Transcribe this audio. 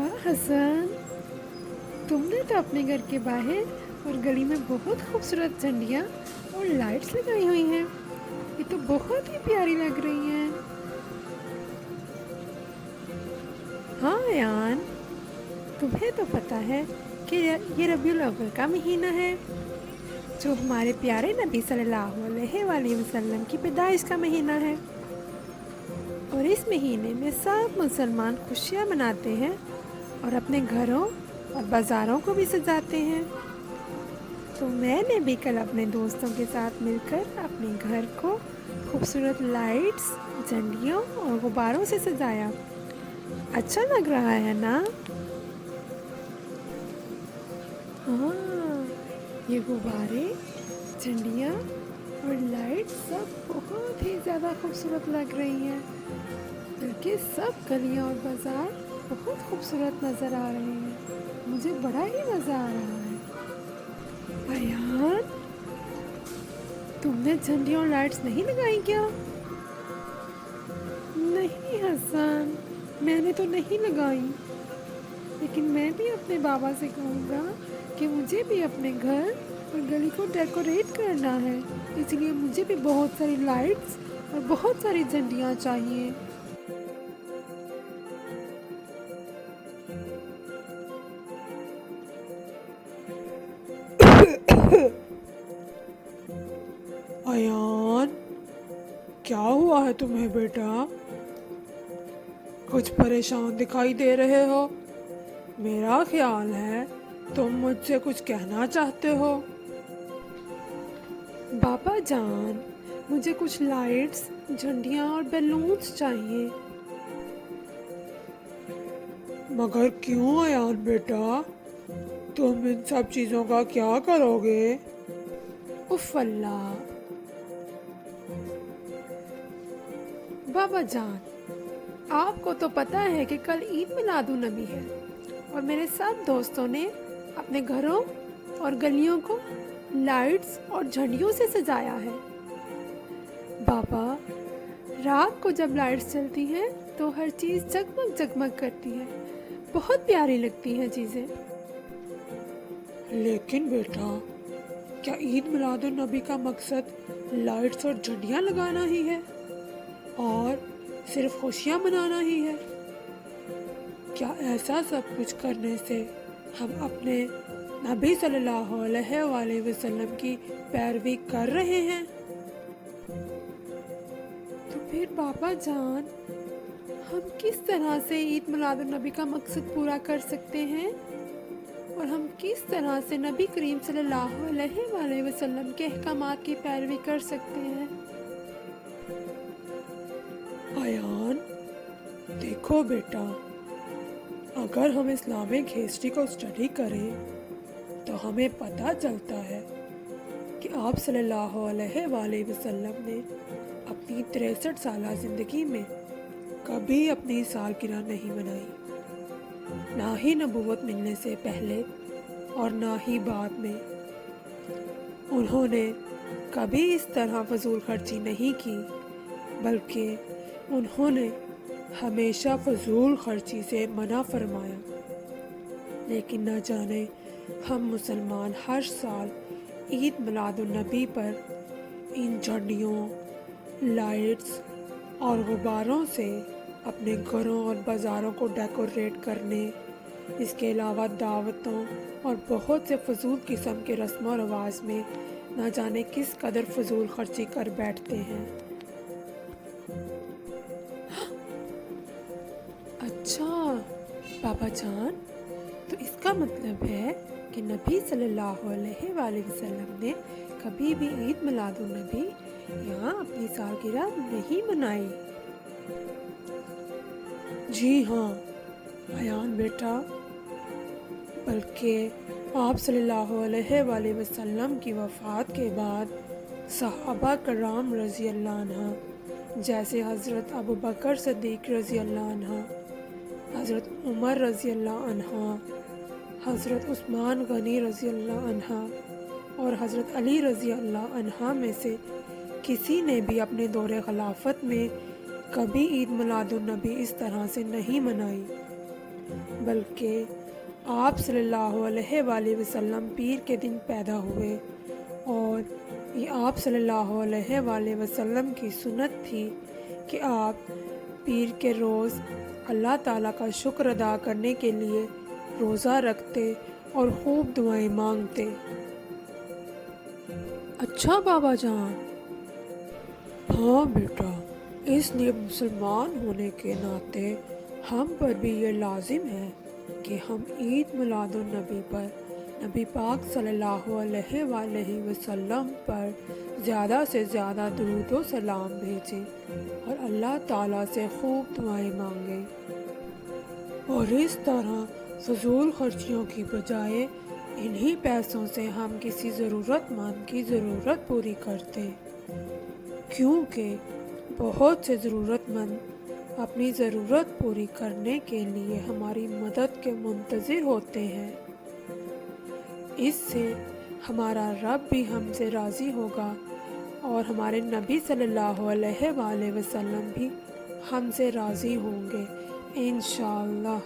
वाह हसन, तुमने तो अपने घर के बाहर और गली में बहुत खूबसूरत झंडियाँ और लाइट्स लगाई हुई हैं। ये तो बहुत ही प्यारी लग रही हैं। हाँ यान, तुम्हें तो पता है कि ये रबीउल अव्वल का महीना है, जो हमारे प्यारे नबी सल्लल्लाहु अलैहि वसल्लम की पैदाइश का महीना है। और इस महीने में सब मुसलमान खुशियाँ मनाते हैं और अपने घरों और बाज़ारों को भी सजाते हैं। तो मैंने भी कल अपने दोस्तों के साथ मिलकर अपने घर को खूबसूरत लाइट्स, झंडियों और गुब्बारों से सजाया। अच्छा लग रहा है ना? हाँ, ये गुब्बारे, झंडियाँ और लाइट्स सब बहुत ही ज़्यादा खूबसूरत लग रही हैं। बल्कि सब गलियाँ और बाज़ार बहुत खूबसूरत नज़र आ रहे हैं। मुझे बड़ा ही मज़ा आ रहा है। अयान, तुमने झंडियाँ और लाइट्स नहीं लगाई क्या? नहीं हसन, मैंने तो नहीं लगाई, लेकिन मैं भी अपने बाबा से कहूँगा कि मुझे भी अपने घर और गली को डेकोरेट करना है, इसलिए मुझे भी बहुत सारी लाइट्स और बहुत सारी झंडियाँ चाहिए। अयान, क्या हुआ है तुम्हें बेटा? कुछ परेशान दिखाई दे रहे हो। मेरा ख्याल है तुम मुझसे कुछ कहना चाहते हो। बाबा जान, मुझे कुछ लाइट्स, झंडियाँ और बैलून्स चाहिए। मगर क्यों अयान बेटा, तुम इन सब चीजों का क्या करोगे? उफ अल्लाह, बाबा जान, आपको तो पता है कि कल ईद मिलादुन नबी है और मेरे सब दोस्तों ने अपने घरों और गलियों को लाइट्स और झंडियों से सजाया है। बाबा, रात को जब लाइट्स चलती हैं तो हर चीज़ जगमग जगमग करती है, बहुत प्यारी लगती हैं चीज़ें। लेकिन बेटा, क्या ईद मिलादुन नबी का मकसद लाइट्स और झंडियाँ लगाना ही है और सिर्फ खुशियाँ मनाना ही है? क्या ऐसा सब कुछ करने से हम अपने नबी सल्लल्लाहु अलैहि वसल्लम की पैरवी कर रहे हैं? तो फिर बाबा जान, हम किस तरह से ईद मिलादुन नबी का मकसद पूरा कर सकते हैं और हम किस तरह से नबी करीम सल्लल्लाहु अलैहि वसल्लम के अहकामात की पैरवी कर सकते हैं? अयान, देखो बेटा, अगर हम इस्लामिक हिस्ट्री को स्टडी करें तो हमें पता चलता है कि आप सल्लल्लाहु अलैहि वसल्लम ने अपनी 63 साला ज़िंदगी में कभी अपनी सालगिरह नहीं मनाई, ना ही नबूवत मिलने से पहले और ना ही बाद में। उन्होंने कभी इस तरह फजूल खर्ची नहीं की, बल्कि उन्होंने हमेशा फजूल खर्ची से मना फरमाया। लेकिन न जाने हम मुसलमान हर साल ईद मिलादुन नबी पर इन झंडियों, लाइट्स और गुब्बारों से अपने घरों और बाज़ारों को डेकोरेट करने, इसके अलावा दावतों और बहुत से फजूल किस्म के रस्म व रवाज में न जाने किस कदर फजूल खर्ची कर बैठते हैं। अच्छा बाबा जान, तो इसका मतलब है कि नबी सल्लल्लाहु अलैहि वसल्लम ने कभी भी ईद मिलादुन नबी यहाँ अपनी सालगिरह नहीं मनाई। जी हाँ अयान बेटा, बल्कि आप सल्लल्लाहु अलैहि वसल्लम की वफ़ात के बाद सहाबा कराम रज़ी अल्लाह अन्हा, जैसे हज़रत अबू बकर सिद्दीक़ रज़ी अल्लाह अन्हा, हज़रत उमर रज़ी अल्लाह अन्हा, हज़रत उस्मान गनी रज़ी अल्लाह अन्हा और हज़रत अली रज़ी अल्लाह अन्हा में से किसी ने भी अपने दौरे खिलाफत में कभी ईद मिलादुन नबी इस तरह से नहीं मनाई। بلکہ آپ صلی اللہ علیہ وآلہ وسلم پیر کے دن پیدا ہوئے، اور یہ آپ صلی اللہ علیہ وآلہ وسلم کی سنت تھی کہ آپ پیر کے روز اللہ تعالیٰ کا شکر ادا کرنے کے لیے روزہ رکھتے اور خوب دعائیں مانگتے۔ اچھا بابا جان۔ ہاں بیٹا، اس لیے مسلمان ہونے کے ناطے ہم پر بھی یہ لازم ہے کہ ہم عید میلاد النبی پر نبی پاک صلی اللہ علیہ وآلہ وسلم پر زیادہ سے زیادہ درود و سلام بھیجیں اور اللہ تعالیٰ سے خوب دعائیں مانگیں، اور اس طرح فضول خرچیوں کی بجائے انہی پیسوں سے ہم کسی ضرورت مند کی ضرورت پوری کرتے، کیونکہ بہت سے ضرورت مند اپنی ضرورت پوری کرنے کے لیے ہماری مدد کے منتظر ہوتے ہیں۔ اس سے ہمارا رب بھی ہم سے راضی ہوگا اور ہمارے نبی صلی اللہ علیہ وآلہ وسلم بھی ہم سے راضی ہوں گے انشاءاللہ۔